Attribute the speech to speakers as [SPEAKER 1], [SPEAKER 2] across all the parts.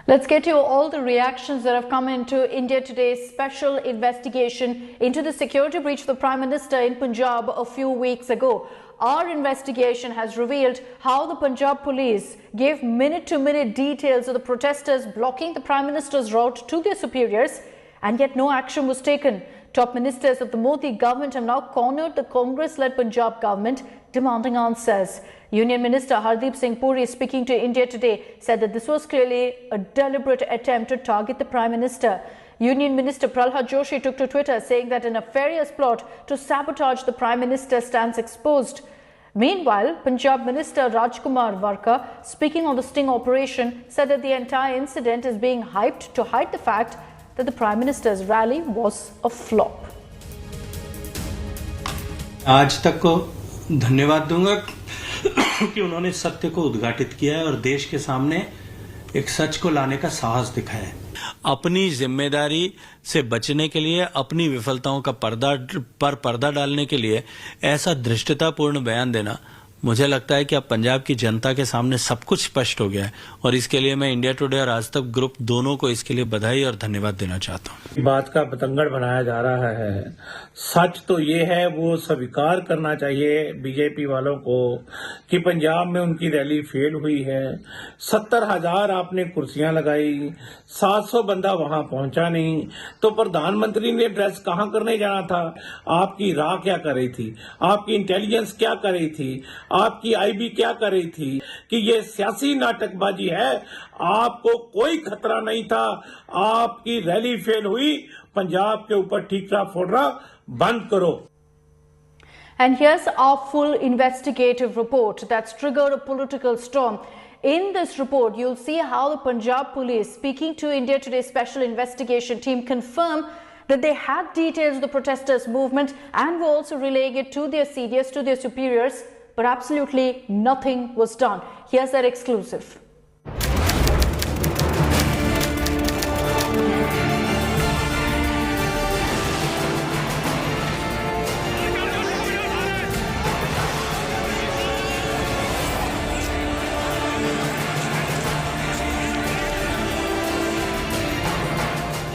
[SPEAKER 1] Let's get you all the reactions that have come into India Today's special investigation into the security breach of the Prime Minister in Punjab a few weeks ago. Our investigation has revealed how the Punjab police gave minute-to-minute details of the protesters blocking the Prime Minister's route to their superiors, and yet no action was taken. Top ministers of the Modi government have now cornered the Congress-led Punjab government, demanding answers. Union Minister Hardeep Singh Puri, speaking to India Today, said that this was clearly a deliberate attempt to target the Prime Minister. Union Minister Pralhad Joshi took to Twitter saying that a nefarious plot to sabotage the Prime Minister stands exposed. Meanwhile, Punjab Minister Rajkumar Varka, speaking on the sting operation, said that the entire incident is being hyped to hide the fact that the Prime Minister's rally was a flop.
[SPEAKER 2] आज तक को धन्यवाद दूंगा कि उन्होंने सत्य को उद्घाटित किया है और देश के सामने एक सच को लाने का साहस दिखाया है। अपनी जिम्मेदारी से बचने के लिए, अपनी विफलताओं का पर्दा डालने के लिए ऐसा धृष्टतापूर्ण बयान देना, मुझे लगता है कि अब पंजाब की जनता के सामने सब कुछ स्पष्ट हो गया है और इसके लिए मैं इंडिया टुडे और आज तक ग्रुप दोनों को इसके लिए बधाई और धन्यवाद देना चाहता हूँ।
[SPEAKER 3] बात का बतंगड़ बनाया जा रहा है। सच तो ये है, वो स्वीकार करना चाहिए बीजेपी वालों को कि पंजाब में उनकी रैली फेल हुई है। 70,000 आपने कुर्सियां लगाई, 700 बंदा वहां पहुंचा नहीं, तो प्रधानमंत्री ने एड्रेस कहां करने जाना था? आपकी राह क्या कर रही थी? आपकी इंटेलिजेंस क्या कर रही थी? आपकी आईबी क्या कर रही थी? कि ये सियासी नाटकबाजी है। आपको कोई खतरा नहीं था। आपकी रैली फेल हुई। पंजाब के ऊपर ठीकरा फोड़ना बंद करो।
[SPEAKER 1] And here's our full investigative report that's triggered a political storm. In this report, you'll see how the Punjab police, speaking to India Today's special investigation team, confirm that they had details of the protesters' movement and were also relaying it to their seniors, to their superiors, but absolutely nothing was done. Here's that exclusive.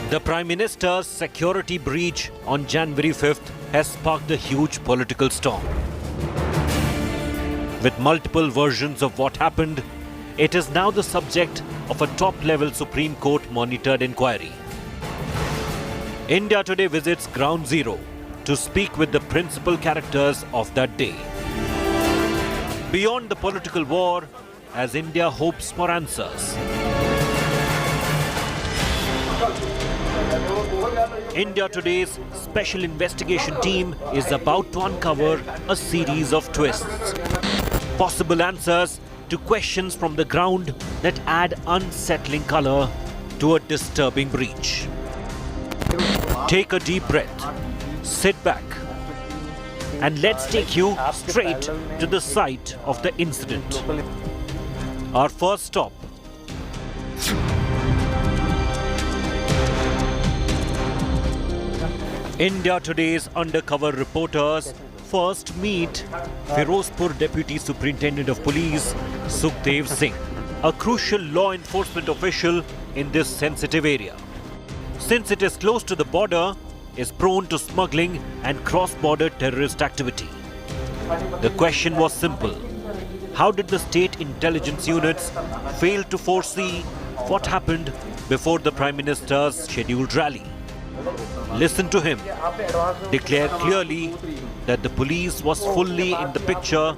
[SPEAKER 4] The Prime Minister's security breach on January 5th has sparked a huge political storm. With multiple versions of what happened, it is now the subject of a top-level Supreme Court monitored inquiry. India Today visits Ground Zero to speak with the principal characters of that day. Beyond the political war, as India hopes for answers. India Today's special investigation team is about to uncover a series of twists. Possible answers to questions from the ground that add unsettling color to a disturbing breach. Take a deep breath, sit back, and let's take you straight to the site of the incident. Our first stop. India Today's undercover reporters first meet Firozpur Deputy Superintendent of Police Sukhdev Singh, a crucial law enforcement official in this sensitive area. Since it is close to the border, is prone to smuggling and cross-border terrorist activity. The question was simple. How did the state intelligence units fail to foresee what happened before the Prime Minister's scheduled rally? Listen to him declare clearly that the police was fully in the picture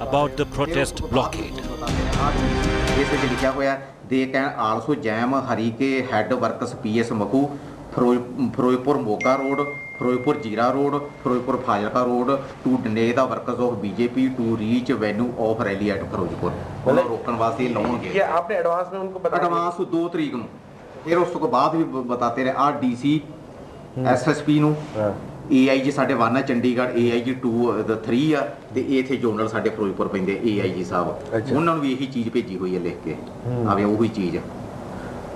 [SPEAKER 4] about the protest blockade.
[SPEAKER 5] They can also jam Harike head workers PS Maku, Firozpur Moga Road, Firozpur Jira Road, Firozpur Fazilka Road to deny the workers of BJP to reach venue of rally at Firozpur. रोकने वास्ते loan के।
[SPEAKER 6] ये आपने advance में उनको बताया?
[SPEAKER 5] Advance 2 तारीख को। फिर उसको बाद भी बताते रहे डीसी SSP ਨੂੰ AIG ਸਾਡੇ 1 ਹੈ ਚੰਡੀਗੜ੍ਹ AIG 2 3 ਆ ਤੇ ਇਹ ਇਥੇ ਜਨਰਲ ਸਾਡੇ ਫਿਰੋਜ਼ਪੁਰ ਪੈਂਦੇ AIG ਸਾਹਿਬ ਉਹਨਾਂ ਨੂੰ ਵੀ ਇਹੀ ਚੀਜ਼ ਭੇਜੀ ਹੋਈ ਹੈ ਲਿਖ ਕੇ ਆਵੇ ਉਹੀ ਚੀਜ਼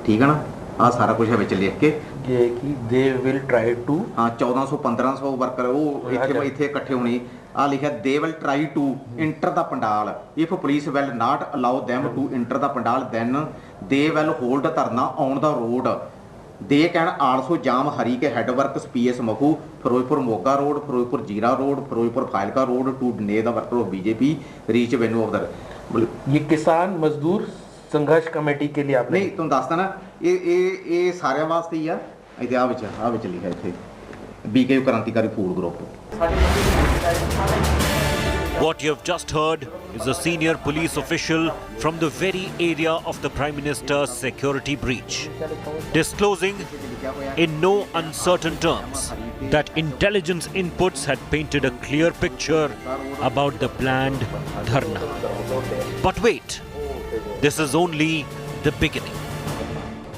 [SPEAKER 5] ਠੀਕ ਹੈ ਨਾ ਆ ਸਾਰਾ ਕੁਝ ਹੈ ਵਿੱਚ ਲਿਖ ਕੇ ਕਿ ਦੇ ਵਿਲ ਟ੍ਰਾਈ ਟੂ ਹਾਂ 1400 1500 ਵਰਕਰ ਉਹ ਇੱਥੇ ਇਕੱਠੇ ਹੋਣੇ ਆ ਲਿਖਿਆ they will try to enter the pandal if police will not allow them to enter the pandal then they will hold ਧਰਨਾ on the road they can also jam Harike headworks PS Makhu Firozpur Moga road Firozpur ਜੀਰਾ road Firozpur Fazilka road to deny the worker of BJP reach venue of the
[SPEAKER 6] ये किसान मजदूर संघर्ष committee के लिए आपने
[SPEAKER 5] नहीं ਤੁਹਾਨੂੰ ਦੱਸਦਾ ਨਾ ਇਹ ਸਾਰਿਆਂ ਵਾਸਤੇ ਹੀ ਆ ਇਹਦੇ ਆ ਵਿੱਚ ਲਿਖਿਆ ਇੱਥੇ BKU Krantikari food group
[SPEAKER 4] What you have just heard is a senior police official from the very area of the Prime Minister's security breach, disclosing in no uncertain terms that intelligence inputs had painted a clear picture about the planned dharna. But wait, this is only the beginning.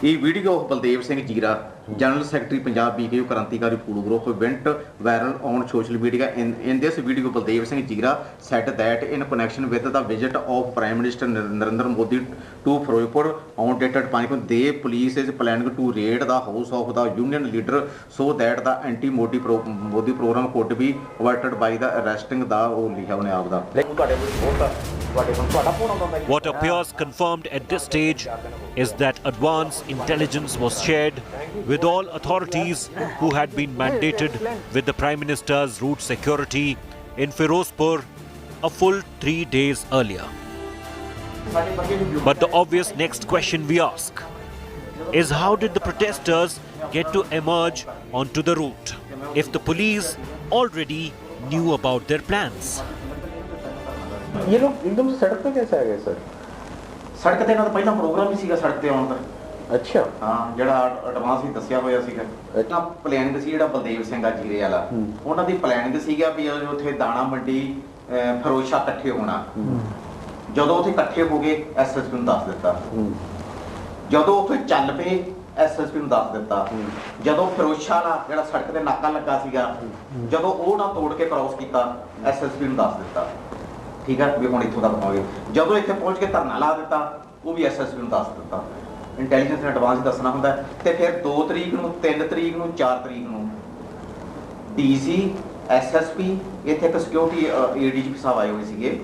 [SPEAKER 5] ਇਹ video Baldev Singh ਜੀਰਾ general secretary Punjab BKU Krantikari food group went viral on social media. In this video, Baldev Singh Jira said that in connection with the visit of Prime Minister Narendra Modi to Firozpur on dated 5, the police is planning to raid the house of the union leader so that the anti-Modi Modi program could be averted by the arresting the
[SPEAKER 4] What appears confirmed at this stage is that advance intelligence was shared with all authorities who had been mandated with the Prime Minister's route security in Firozpur a full 3 days earlier. But the obvious next question we ask is how did the protesters get to emerge onto the route if the police already knew about their plans?
[SPEAKER 6] ये लोग एकदम से सड़क पे कैसे आ गए sir?
[SPEAKER 5] ਸੜਕ ਤੇ ਇਹਨਾਂ ਦਾ ਪਹਿਲਾਂ ਪ੍ਰੋਗਰਾਮ ਹੀ ਸੀਗਾ ਸੜਕ ਤੇ ਆਉਣ ਦਾ
[SPEAKER 6] अच्छा
[SPEAKER 5] ਹਾਂ ਜਿਹੜਾ ਐਡਵਾਂਸ ਹੀ ਦੱਸਿਆ ਹੋਇਆ ਸੀਗਾ ਇਹਨਾਂ ਪਲਾਨਿੰਗ ਸੀ ਜਿਹੜਾ ਬਲਦੇਵ ਸਿੰਘ ਆ ਜੀਰੇ ਵਾਲਾ ਉਹਨਾਂ ਦੀ ਪਲਾਨਿੰਗ ਸੀਗਾ ਵੀ ਉੱਥੇ ਦਾਣਾ ਮੰਡੀ ਫਰੋਸ਼ਾ ਇਕੱਠੇ ਹੋਣਾ ਜਦੋਂ ਉੱਥੇ ਇਕੱਠੇ ਹੋ ਗਏ ਐਸਐਸਪੀ ਨੂੰ ਦੱਸ ਦਿੱਤਾ ਜਦੋਂ ਉੱਥੇ ਚੱਲ ਪਏ ਐਸਐਸਪੀ ਨੂੰ ਦੱਸ ਦਿੱਤਾ ਜਦੋਂ ਫਿਰੋਜ਼ਸ਼ਾਹ ਦਾ ਜਿਹੜਾ ਸੜਕ ਤੇ ਨਾਕਾ ਲੱਗਾ ਸੀਗਾ ਜਦੋਂ ਉਹ ਨਾ ਤੋੜ ਕੇ ਕ੍ਰਾਸ ਕੀਤਾ ਐਸਐਸਪੀ ਨੂੰ ਦੱਸ ਦਿੱਤਾ ਠੀਕ ਹੈ ਵੀ ਹੁਣ ਇੱਥੋਂ ਤੱਕ ਪਹੁੰਚ ਗਏ ਜਦੋਂ ਇੱਥੇ ਪਹੁੰਚ ਕੇ ਧਰਨਾ ਲਾ ਦਿੱਤਾ ਉਹ ਵੀ ਐਸਐਸਪੀ ਨੂੰ ਦੱਸ ਦਿੱਤਾ ਇੰਟੈਲੀਜੈਂਸ ਨੇ ਐਡਵਾਂਸ ਦੱਸਣਾ ਹੁੰਦਾ ਤੇ ਫਿਰ 2 ਤਰੀਕ ਨੂੰ 3 ਤਰੀਕ ਨੂੰ 4 ਤਰੀਕ ਨੂੰ ਡੀਸੀ ਐਸਐਸਪੀ ਇੱਥੇ ਇੱਕ ਸਿਕਿਉਰਿਟੀ ਏਡੀਜੀਪੀ ਸਾਹਿਬ ਆਏ ਹੋਏ ਸੀਗੇ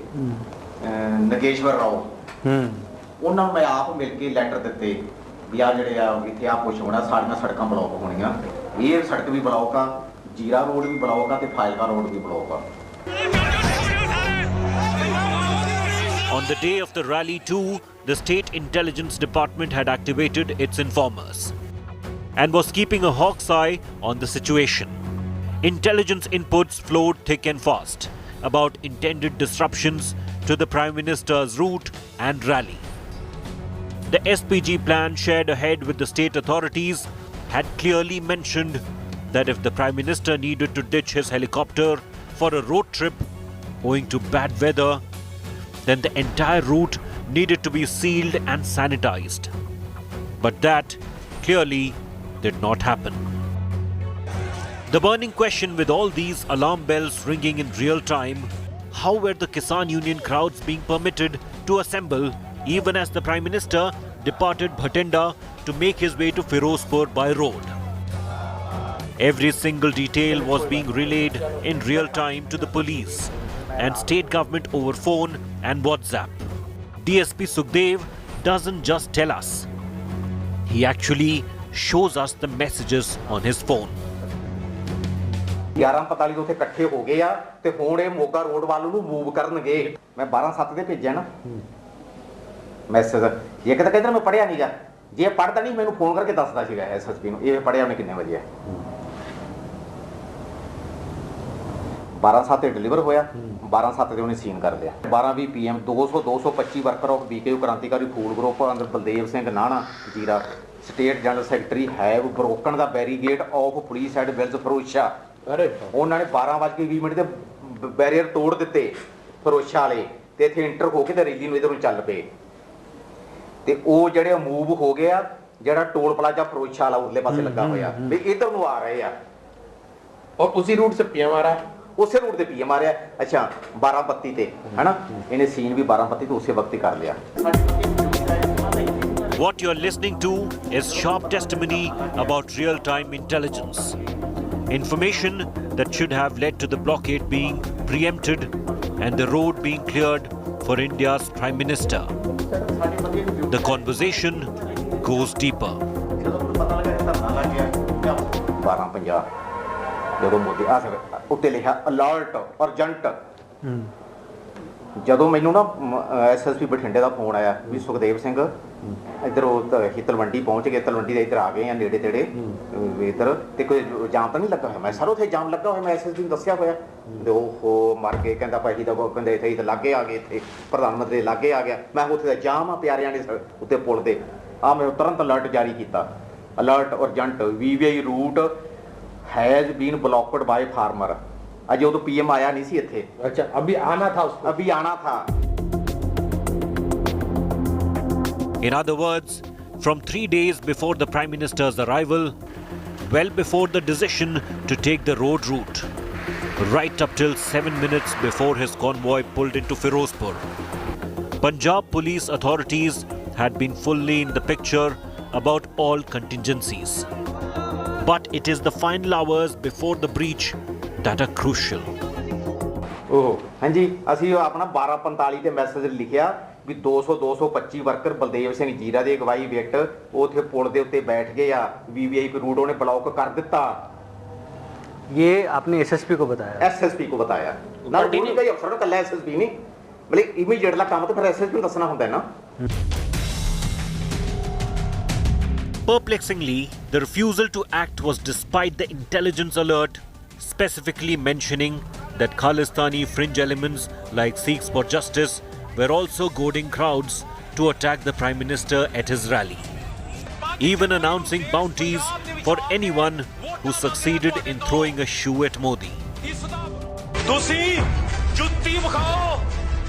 [SPEAKER 5] ਨਗੇਸ਼ਵਰ ਰਾਓ ਉਹਨਾਂ ਨੂੰ ਮੈਂ ਆਪ ਮਿਲ ਕੇ ਲੈਟਰ ਦਿੱਤੇ ਵੀ ਆ ਜਿਹੜੇ ਆ ਇੱਥੇ ਆ ਕੁਛ ਹੋਣਾ ਸਾਡੀਆਂ ਸੜਕਾਂ ਬਲੌਕ ਹੋਣੀਆਂ ਇਹ ਸੜਕ ਵੀ ਬਲੌਕ ਆ ਜੀਰਾ ਰੋਡ ਵੀ ਬਲੌਕ ਆ ਤੇ ਫਾਜ਼ਿਲਕਾ ਰੋਡ ਵੀ ਬਲੌਕ ਆ
[SPEAKER 4] On the day of the rally too, the State Intelligence Department had activated its informers and was keeping a hawk's eye on the situation. Intelligence inputs flowed thick and fast about intended disruptions to the Prime Minister's route and rally. The SPG plan shared ahead with the state authorities had clearly mentioned that if the Prime Minister needed to ditch his helicopter for a road trip owing to bad weather, then the entire route needed to be sealed and sanitized. But that clearly did not happen. The burning question with all these alarm bells ringing in real time, how were the Kisan Union crowds being permitted to assemble even as the Prime Minister departed Bhatinda to make his way to Firozpur by road? Every single detail was being relayed in real time to the police and state government over phone and WhatsApp. DSP Sukhdev doesn't just tell us. He actually shows us the messages on his phone.
[SPEAKER 5] 11:45 ਦੇ ਉੱਥੇ ਇਕੱਠੇ ਹੋ ਗਏ ਆ ਤੇ ਹੁਣ ਇਹ Moga road ਵੱਲ ਨੂੰ ਮੂਵ ਕਰਨਗੇ ਮੈਂ 12:07 ਦੇ ਭੇਜਿਆ ਨਾ ਮੈਸੇਜ ਇਹ ਕਿਤੇ ਕਹਿੰਦਾ ਮੈਂ ਪੜਿਆ ਨਹੀਂਗਾ ਜੇ ਪੜਦਾ ਨਹੀਂ ਮੈਨੂੰ ਫੋਨ ਕਰਕੇ ਦੱਸਦਾ ਸੀਗਾ ਐਸਐਸਪੀ ਨੂੰ ਇਹ ਪੜਿਆ ਉਹਨੇ ਕਿੰਨੇ ਵਜੇ 12:07 ਤੇ ਡਿਲੀਵਰ ਹੋਇਆ 12:07 ਤੇ ਉਹਨੇ ਸੀਨ ਕਰ ਲਿਆ 12:20 PM 225 worker of BKU Krantikari food group ਅੰਦਰ ਬਲਦੇਵ ਸਿੰਘ ਨਾਣਾ Zira state general secretary have broken the barricade of police head ਵਿਲਸ ਫਰੋਸ਼ਾ ਉਹਨਾਂ ਨੇ 12:20 ਤੇ ਬੈਰੀਅਰ ਤੋੜ ਦਿੱਤੇ ਫਰੋਸ਼ਾ ਵਾਲੇ ਤੇ ਇੱਥੇ ਇੰਟਰ ਹੋ ਕੇ ਤੇ ਰੈਲੀ ਨੂੰ ਇਧਰ ਨੂੰ ਚੱਲ ਪਏ ਤੇ ਉਹ ਜਿਹੜੇ ਮੂਵ ਹੋ ਗਿਆ ਜਿਹੜਾ ਟੋਲ ਪਲਾਜ਼ਾ ਫਰੋਸ਼ਾ ਵਾਲਾ ਉਰਲੇ ਪਾਸੇ ਲੱਗਾ ਹੋਇਆ ਵੀ ਇਧਰ ਨੂੰ ਆ ਰਹੇ ਆ
[SPEAKER 6] और उसी रूट से पीएम आ रहा है
[SPEAKER 5] ਉਸੇ ਰੂਟ ਤੇ ਪੀਐਮ ਆ ਰਿਹਾ ਅੱਛਾ 12:32 ਤੇ ਹੈਨਾ ਇਹਨੇ ਸੀਨ ਵੀ 12:32 ਤੇ ਉਸੇ ਵਕਤ ਹੀ ਕਰ ਲਿਆ
[SPEAKER 4] What you're listening to is sharp testimony about real-time intelligence. Information that should have led to the blockade being preempted and the road being cleared for India's Prime Minister. The conversation goes deeper.
[SPEAKER 5] 12:50 ਜਦੋਂ ਮੋਦੀ ਉੱਤੇ ਲਿਖਿਆ alert urgent ਜਦੋਂ ਮੈਨੂੰ ਨਾ SSP ਬਠਿੰਡੇ ਦਾ phone ਆਇਆ ਵੀ ਸੁਖਦੇਵ ਸਿੰਘ ਇੱਧਰ ਉਹ ਹੀ ਤਲਵੰਡੀ ਪਹੁੰਚ ਗਏ ਤਲਵੰਡੀ ਦੇ ਇੱਧਰ ਆ ਗਏ ਆ ਨੇੜੇ ਤੇੜੇ ਇੱਧਰ ਤੇ ਕੋਈ ਜਾਮ ਤਾਂ ਨਹੀਂ ਲੱਗਾ ਹੋਇਆ ਮੈਂ ਸਰ ਉੱਥੇ ਜਾਮ ਲੱਗਾ ਹੋਇਆ ਮੈਂ ਐਸਐਸਪੀ ਨੂੰ ਦੱਸਿਆ ਹੋਇਆ ਤੇ ਉਹ ਮਰ ਕੇ ਕਹਿੰਦਾ ਭਾਈ ਦਾ ਕਹਿੰਦੇ ਇੱਥੇ ਹੀ ਲਾਗੇ ਆ ਗਏ ਇੱਥੇ ਪ੍ਰਧਾਨ ਮੰਤਰੀ ਲਾਗੇ ਆ ਗਿਆ ਮੈਂ ਉੱਥੇ ਦਾ ਜਾਮ ਆ ਪਿਆਰਿਆਂ ਦੇ ਉੱਤੇ ਪੁਲ ਦੇ ਆ ਮੈਂ ਤੁਰੰਤ ਅਲਰਟ ਜਾਰੀ ਕੀਤਾ alert urgent VVI route has been blocked by farmer Ajay तो पीएम आया नहीं सी इत्थे
[SPEAKER 6] अच्छा अभी आना था उसको
[SPEAKER 5] अभी आना था
[SPEAKER 4] In other words, from 3 days before the Prime Minister's arrival, well before the decision to take the road route, right up till 7 minutes before his convoy pulled into Firozpur, Punjab police authorities had been fully in the picture about all contingencies. But it is the final hours before the breach that are crucial.
[SPEAKER 5] हाँ जी ਅਸੀਂ ਆਪਣਾ 12:45 ਤੇ message ਲਿਖਿਆ ਵੀ 225 worker Baldev Singh ਜੀਰਾ ਦੀ ਅਗਵਾਈ ਵਿੱਚ ਉਥੇ ਪੁਲ ਦੇ ਉੱਤੇ ਬੈਠ ਗਏ ਆ ਵੀਵੀਆਈਪੀ ਰੂਟ ਉਹਨੇ ਬਲੌਕ ਕਰ ਦਿੱਤਾ
[SPEAKER 7] ये आपने एसएसपी को बताया
[SPEAKER 5] ਐਸਐਸਪੀ को बताया ਨਾਲ ਕੋਈ ਨਹੀਂ ਅਫਸਰ ਨੂੰ ਕੱਲਾ ਐਸਐਸਪੀ ਨਹੀਂ ਮਤਲਬ ਇਮੀਡੀਏਟਲਾ ਕੰਮ ਤਾਂ ਫਿਰ ਐਸਐਸਪੀ ਨੂੰ ਦੱਸਣਾ ਹੁੰਦਾ ਹੈ ਨਾ
[SPEAKER 4] Perplexingly, the refusal to act was despite the intelligence alert specifically mentioning that Khalistani fringe elements like Sikhs for Justice were also goading crowds to attack the Prime Minister at his rally, even announcing bounties for anyone who succeeded in throwing a shoe at Modi.
[SPEAKER 8] ਤੁਸੀਂ ਜੁੱਤੀ ਵਿਖਾਓ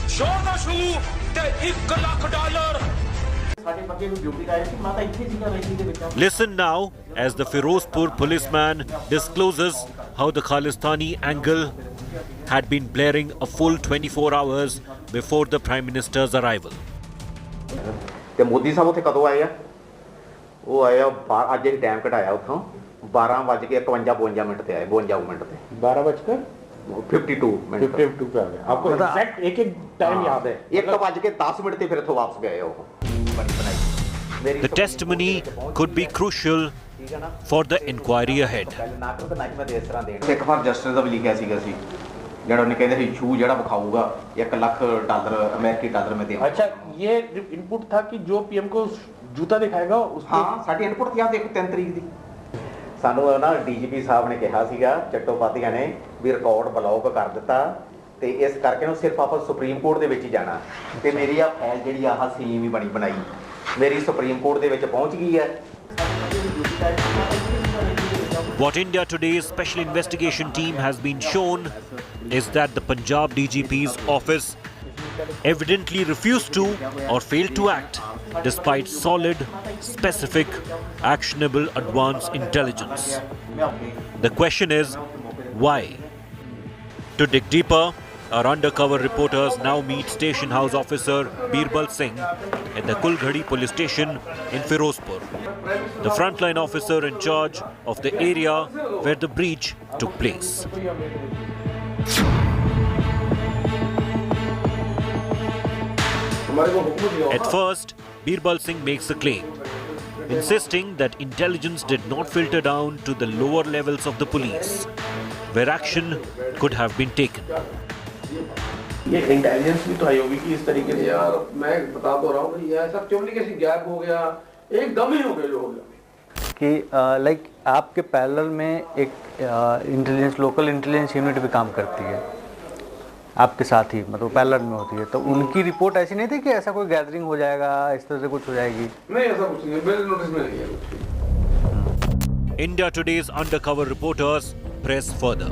[SPEAKER 8] ਸ਼ੋਰ ਦਾ shoe ਤੇ $1 lakh
[SPEAKER 4] Listen now as the Firozpur policeman discloses how the Khalistani angle had been blaring a full 24 hours before the Prime Minister's arrival.
[SPEAKER 5] ਤੇ ਮੋਦੀ ਸਾਹਿਬ ਉੱਥੇ ਕਦੋਂ ਆਏ ਆ ਉਹ ਆਏ ਆ ਅੱਜ ਇਹ ਟਾਈਮ ਘਟਾਇਆ ਉੱਥੋਂ 12:51 ਮਿੰਟ ਤੇ ਆਏ 52 ਮਿੰਟ ਤੇ
[SPEAKER 6] 12:52
[SPEAKER 5] ਮਿੰਟ
[SPEAKER 6] 52 पे आ गया आपको एग्जैक्ट एक टाइम याद है
[SPEAKER 5] 1:10 ਮਿੰਟ ਤੇ ਫਿਰ ਇੱਥੋਂ ਵਾਪਸ ਗਏ ਉਹ
[SPEAKER 4] The testimony could be crucial for the inquiry ahead.
[SPEAKER 5] ਇੱਕ ਵਾਰ ਜਸਟਿਸ ਦਾ ਵੀ ਲਿਖਿਆ ਸੀਗਾ ਸੀ ਜਿਹੜਾ ਉਹਨੇ ਕਹਿੰਦੇ ਸੀ ਸ਼ੂ ਜਿਹੜਾ ਵਿਖਾਊਗਾ $1 ਲੱਖ ਅਮਰੀਕੀ ਡਾਲਰ ਮੈਂ ਦੇਵਾਂ
[SPEAKER 6] अच्छा ये इनपुट था कि जो पीएम को जूता दिखाएगा उसको
[SPEAKER 5] ਹਾਂ ਸਾਡੀ ਇਨਪੁਟ ਸੀ ਆ ਦੇਖੋ 3 ਤਰੀਕ ਦੀ ਸਾਨੂੰ ਨਾ ਡੀਜੀਪੀ ਸਾਹਿਬ ਨੇ ਕਿਹਾ ਸੀਗਾ ਚੱਟੋਪਾਧੀਆਂ ਨੇ ਵੀ ਰਿਕਾਰਡ ਬਲੌਕ ਕਰ ਦਿੱਤਾ ਤੇ ਇਸ ਕਰਕੇ ਨੂੰ ਸਿਰਫ ਆਪਾਂ ਸੁਪਰੀਮ ਕੋਰਟ ਦੇ ਵਿੱਚ ਹੀ ਜਾਣਾ ਤੇ ਮੇਰੀ ਆ ਫਾਈਲ ਜਿਹੜੀ ਆਹ ਸੀਮ ਹੀ ਬਣਾਈ ਮੇਰੀ ਸੁਪਰੀਮ ਕੋਰਟ ਦੇ ਵਿੱਚ ਪਹੁੰਚ ਗਈ ਹੈ
[SPEAKER 4] What India Today's special investigation team has been shown is that the Punjab DGP's office evidently refused to or failed to act despite solid, specific, actionable advance intelligence. The question is, why? To dig deeper, our undercover reporters now meet Station House Officer Birbal Singh at the Kulghadi police station in Firozpur, the frontline officer in charge of the area where the breach took place. At first, Birbal Singh makes a claim, insisting that intelligence did not filter down to the lower levels of the police, where action could have been taken.
[SPEAKER 6] ये intelligence भी तो आई होगी कि इस तरीके से
[SPEAKER 9] यार मैं बता तो रहा हूँ ये सब कम्युनिकेशन गैप हो गया एकदम ही हो गए लोग
[SPEAKER 7] कि लाइक आपके पैरेलल में एक इंटेलिजेंस लोकल इंटेलिजेंस यूनिट भी काम करती है आपके साथ ही मतलब पैरेलल में होती है तो उनकी रिपोर्ट ऐसी नहीं थी कि ऐसा कोई गैदरिंग हो जाएगा इस तरह से कुछ हो जाएगी
[SPEAKER 9] नहीं ऐसा कुछ नहीं मेरे नोटिस में नहीं है
[SPEAKER 4] India Today's undercover reporters press further.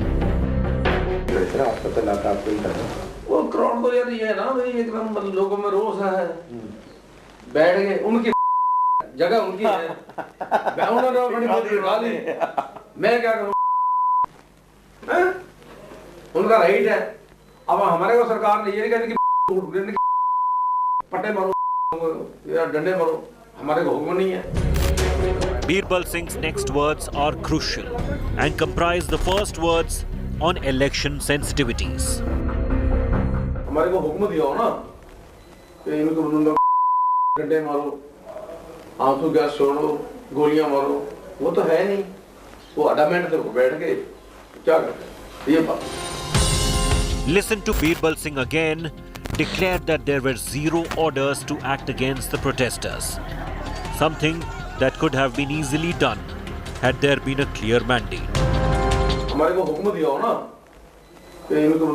[SPEAKER 9] वो क्राउड तो यार ये है ना भाई एकदम लोगों में रोष है बैठ गए उनकी जगह उनकी है उन्होंने अपनी बात उठा ली मैं क्या करूं उनका राइट है अब हमारे को सरकार ने ये नहीं कहती कि पट्टे मारो या डंडे मारो हमारे को हुक्म नहीं है
[SPEAKER 4] Birbal Singh's next words are crucial and comprise the first words on election sensitivities.
[SPEAKER 9] हमारे को हुक्म दिया हो ना कि इनको डंडे मारो, आंसू गैस छोड़ो, गोलियां मारो, वो तो है नहीं। वो अडामेंट पे बैठ के क्या करते ये बात।
[SPEAKER 4] Listen to Birbal Singh again, declared that there were zero orders to act against the protesters. Something that could have been easily done had there been a clear mandate.
[SPEAKER 9] हमारे को हुक्म दिया हो ना कि इनको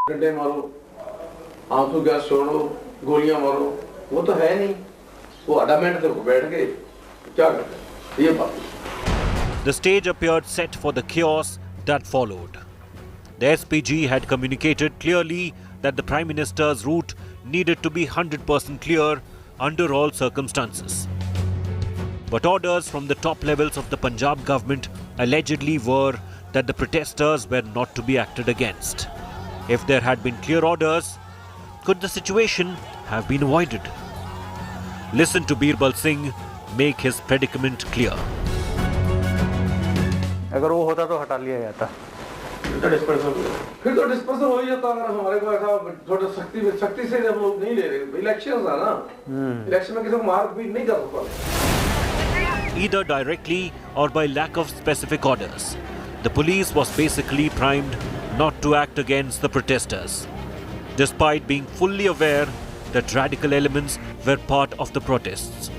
[SPEAKER 9] डंडे मारो, आंसू गैस छोड़ो, गोलियां मारो, वो तो है नहीं। वो अडामेंट पे बैठ के क्या करते ये बात।
[SPEAKER 4] The stage appeared set for the chaos that followed. The SPG had communicated clearly that the Prime Minister's route needed to be 100% clear under all circumstances. But orders from the top levels of the Punjab government allegedly were that the protesters were not to be acted against. If there had been clear orders, could the situation have been avoided? Listen to Birbal Singh make his predicament clear.
[SPEAKER 7] अगर वो होता तो हटा लिया जाता।
[SPEAKER 9] फिर तो dispersal हो ही जाता। अगर हमारे को ऐसा थोड़ा सख्ती से हम लोग नहीं ले रहे। इलेक्शंस है ना, इलेक्शन में किसी को मार पीट नहीं कर सकता।
[SPEAKER 4] Either directly or by lack of specific orders, the police was basically primed not to act against the protesters, despite being fully aware that radical elements were part of the protests.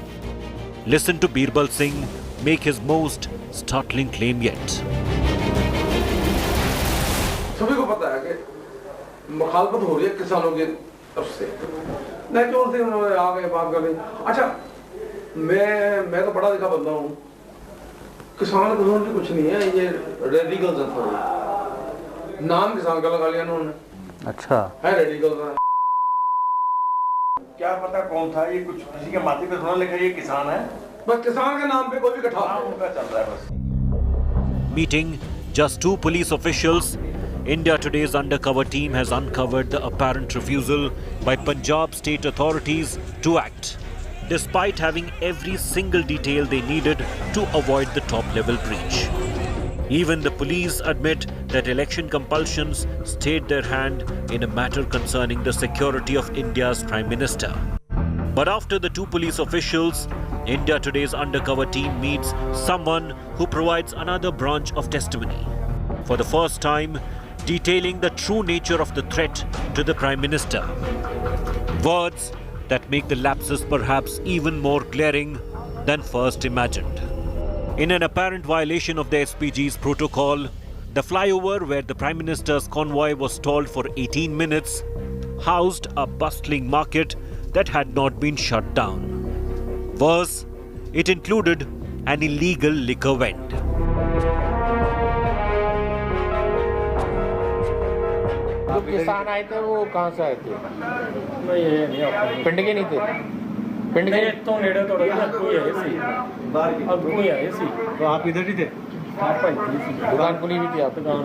[SPEAKER 4] Listen to Birbal Singh make his most startling claim yet.
[SPEAKER 9] सभी को पता है कि मुखालफत हो रही है किसानों की तरफ से। नेचुरल से उन्होंने आ गए बात कर ली। अच्छा, मैं तो बड़ा लिखा बंदा हूँ। किसान तो कुछ नहीं है, ये रेडिकल्स हैं थोड़े। नाम किसान का लगा लिया उन्होंने।
[SPEAKER 7] अच्छा
[SPEAKER 9] है रेडिकल्स।
[SPEAKER 10] क्या पता कौन था ये, कुछ किसी के माथे पे थोड़ा लिखा ये किसान है।
[SPEAKER 9] बस किसान के नाम पे कोई भी कठा
[SPEAKER 10] उनका चल रहा है बस।
[SPEAKER 4] Meeting just two police officials, India Today's undercover team has uncovered the apparent refusal by Punjab state authorities to act, despite having every single detail they needed to avoid the top-level breach. Even the police admit that election compulsions stayed their hand in a matter concerning the security of India's Prime Minister. But after the two police officials, India Today's undercover team meets someone who provides another branch of testimony. For the first time, detailing the true nature of the threat to the Prime Minister. Words that make the lapses perhaps even more glaring than first imagined. In an apparent violation of the SPG's protocol, the flyover where the Prime Minister's convoy was stalled for 18 minutes housed a bustling market that had not been shut down. Worse, it included an illegal liquor vend.
[SPEAKER 6] जो किसान आए थे वो कहाँ से आए थे? पिंड के नहीं थे? पिंड के तो नेड़े थोड़ा कोई आए सी, अब कोई आए सी। तो आप इधर ही थे? हाँ भाई, दुकान खुली हुई थी आप? दुकान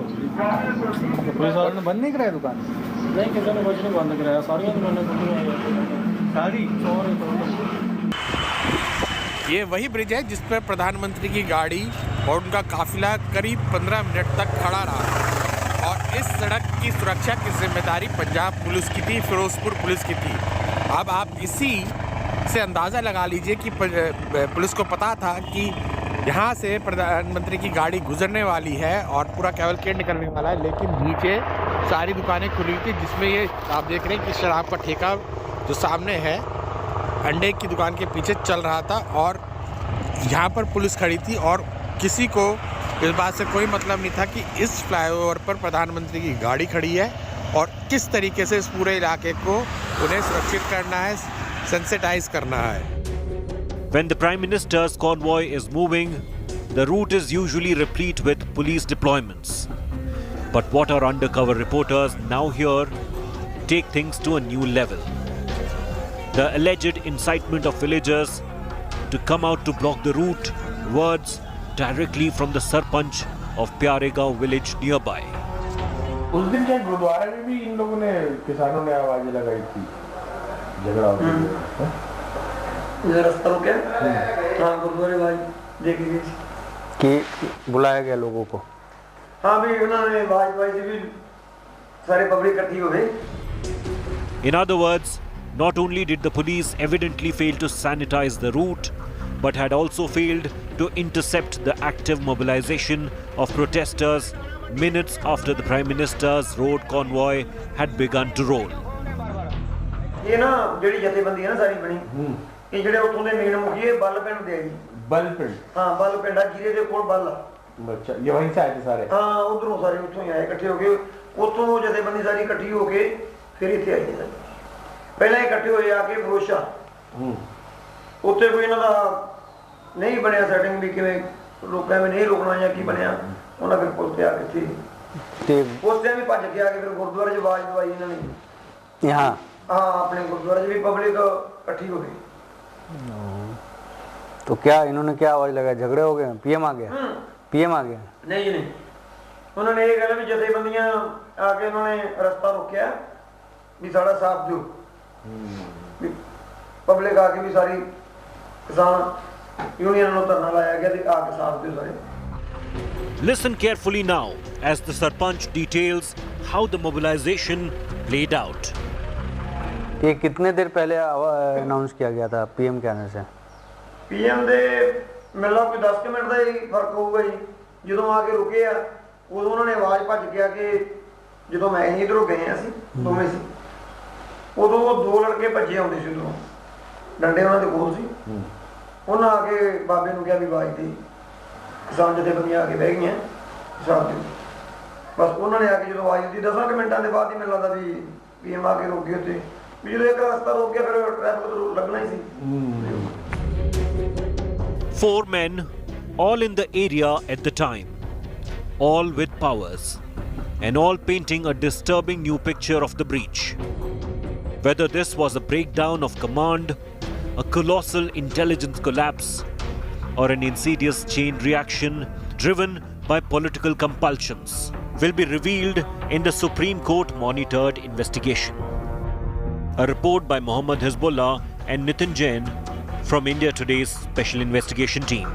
[SPEAKER 6] पुलिस वालों ने बंद नहीं कराया दुकान? नहीं, किसी ने कुछ नहीं बंद कराया, सारी दुकानें खुली हैं। सारी? ये वही ब्रिज है जिस पर प्रधानमंत्री की गाड़ी और उनका काफिला करीब 15 मिनट तक खड़ा रहा। और इस सड़क की सुरक्षा की जिम्मेदारी पंजाब पुलिस की थी, फिरोजपुर पुलिस की थी। अब आप इसी से अंदाज़ा लगा लीजिए कि पुलिस को पता था कि यहाँ से प्रधानमंत्री की गाड़ी गुजरने वाली है और पूरा कैवलकेड निकलने वाला है, लेकिन नीचे सारी दुकानें खुली हुई थी, जिसमें ये आप देख रहे हैं कि शराब का ठेका जो सामने है अंडे की दुकान के पीछे चल रहा था। और यहाँ पर पुलिस खड़ी थी और किसी को इस बात से कोई मतलब नहीं था कि इस फ्लाईओवर पर प्रधानमंत्री की गाड़ी खड़ी है और किस तरीके से इस पूरे इलाके को उन्हें सुरक्षित करना है, सेंसिटाइज करना है।
[SPEAKER 4] When the Prime Minister's convoy is moving, the route is usually replete with police deployments. But what our undercover reporters now hear take things to a new level. The alleged incitement of villagers to come out to block the route, words directly from the Sarpanch of Pyaregaon village nearby.
[SPEAKER 6] उस दिन क्या गुरुद्वारे में भी इन लोगों ने, किसानों ने आवाजें लगाई थी, झगड़ा हो गया।
[SPEAKER 9] ये रास्ता रोके? हाँ, गुरुद्वारे आवाज देखी गई
[SPEAKER 7] कि बुलाया गया लोगों को।
[SPEAKER 11] हाँ भी उन्होंने आवाज दवाई सी भी सारे पब्लिक इकट्ठी हो गई.
[SPEAKER 4] In other words, not only did the police evidently fail to sanitize the route, but had also failed to intercept the active mobilization of protesters minutes after the Prime Minister's road convoy had begun to roll.
[SPEAKER 11] ये ना ਜਿਹੜੀ ਜਥੇਬੰਦੀ ਹੈ ਨਾ ਸਾਰੀ ਬਣੀ ਇਹ ਜਿਹੜੇ ਉੱਥੋਂ ਦੇ ਮੇਨ ਮੁਖੀ ਬੱਲ ਪਿੰਡ ਦੇ ਆ ਜੀ.
[SPEAKER 3] बल पिंड.
[SPEAKER 11] हाँ बल पिंड आ जिले ਦੇ ਕੋਲ ਬੱਲ.
[SPEAKER 3] अच्छा ये वहीं से आए थे सारे.
[SPEAKER 11] हाँ उधरों सारे ਉੱਥੋਂ ਹੀ ਆਏ ਇਕੱਠੇ ਹੋ ਕੇ ਉੱਥੋਂ ਜਥੇਬੰਦੀ ਸਾਰੀ ਇਕੱਠੀ ਹੋ ਕੇ ਫਿਰ ਇੱਥੇ ਆਈ ਹੈ. ਪਹਿਲਾਂ ਇਕੱਠੇ ਹੋਏ ਆ ਕੇ ਫਰੋਸ਼ਾ. ਉੱਥੇ ਕੋਈ ਇਹਨਾਂ ਦਾ ਨਹੀਂ ਬਣਿਆ ਸੈਟਿੰਗ ਵੀ ਕਿਵੇਂ ਲੋਕਾਂ ਨੇ ਨਹੀਂ ਰੋਕਣਾ ਜਾਂ ਕੀ ਬਣਿਆ ਉਹਨਾਂ ਫਿਰ ਪੁਲਿਸ ਤੇ ਆ ਕੇ ਤੇ ਪੁਲਿਸ ਵੀ ਭੱਜ ਕੇ ਆ ਕੇ ਫਿਰ ਗੁਰਦੁਆਰੇ 'ਚ ਆਵਾਜ਼ ਦਵਾਈ ਇਹਨਾਂ ਨੇ.
[SPEAKER 7] यहाँ
[SPEAKER 11] हाँ अपने गुरुद्वारे 'ਚ भी पब्लिक इकट्ठी हो गई.
[SPEAKER 7] तो क्या इन्होंने क्या आवाज लगाई? झगड़े हो गए? पीएम आ गया? पीएम आ गया?
[SPEAKER 11] नहीं जी नहीं. उन्होंने ये कहा भी जथेबंदियां आके उन्होंने रास्ता रोकया भी साड़ा साफ दो. पब्लिक आके भी सारी किसान यूनियन ਨੂੰ ਧਰਨਾ ਲਾਇਆ ਗਿਆ ਤੇ ਆਕੇ ਸਾਫ ਦਿਓ ਸਾਰੇ.
[SPEAKER 4] Listen carefully now as the Sarpanch details how the mobilization played out.
[SPEAKER 7] ये कितने देर पहले अनाउंस किया गया था पीएम के आने से?
[SPEAKER 11] पीएम ਦੇ ਮਿਲਣਾ ਕੋਈ 10 ਮਿੰਟ ਦਾ ਹੀ ਫਰਕ ਹੋਊਗਾ ਜੀ. ਜਦੋਂ ਆ ਕੇ ਰੁਕੇ ਆ ਉਦੋਂ ਉਹਨਾਂ ਨੇ ਆਵਾਜ਼ ਭੱਜ ਕੇ ਆ ਕੇ ਜਦੋਂ ਮੈਂ ਇਧਰੋਂ ਗਏ ਆ ਅਸੀਂ ਦੋਵੇਂ ਸੀ ਉਦੋਂ ਉਹ ਦੋ ਲੜਕੇ ਭੱਜੇ ਆਉਂਦੇ ਸੀ ਉਦੋਂ ਡੰਡੇ ਉਹਨਾਂ ਦੇ ਕੋਲ ਸੀ. ਉਹਨਾਂ ਆ ਕੇ ਬਾਬੇ ਨੂੰ ਕਿਹਾ ਵੀ ਆਵਾਜ਼ ਦੇ ਕਿਸਾਨ ਜਥੇਬੰਦੀਆਂ ਆ ਕੇ ਬਹਿ ਗਈਆਂ ਹਿਸਾਬ ਦੇ. ਬਸ ਉਹਨਾਂ ਨੇ ਆ ਕੇ ਜਦੋਂ ਆਵਾਜ਼ ਦਿੱਤੀ 10 ਮਿੰਟਾਂ ਦੇ ਬਾਅਦ ਹੀ ਮੈਨੂੰ ਲੱਗਦਾ ਵੀ ਪੀਐਮ ਆ ਕੇ ਰੁਕ ਗਏ ਉੱਥੇ. ਵੀ ਜਦੋਂ ਇੱਕ ਰਸਤਾ ਰੁਕ ਗਿਆ ਫਿਰ ਟ੍ਰੈਫਿਕ ਲੱਗਣਾ ਹੀ ਸੀ.
[SPEAKER 4] 4 men, all in the area at the time, all with powers, and all painting a disturbing new picture of the breach. Whether this was a breakdown of command, a colossal intelligence collapse, or an insidious chain reaction driven by political compulsions will be revealed in the Supreme Court monitored investigation. A report by Mohammad Hizbullah and Nitin Jain from India Today's Special Investigation Team.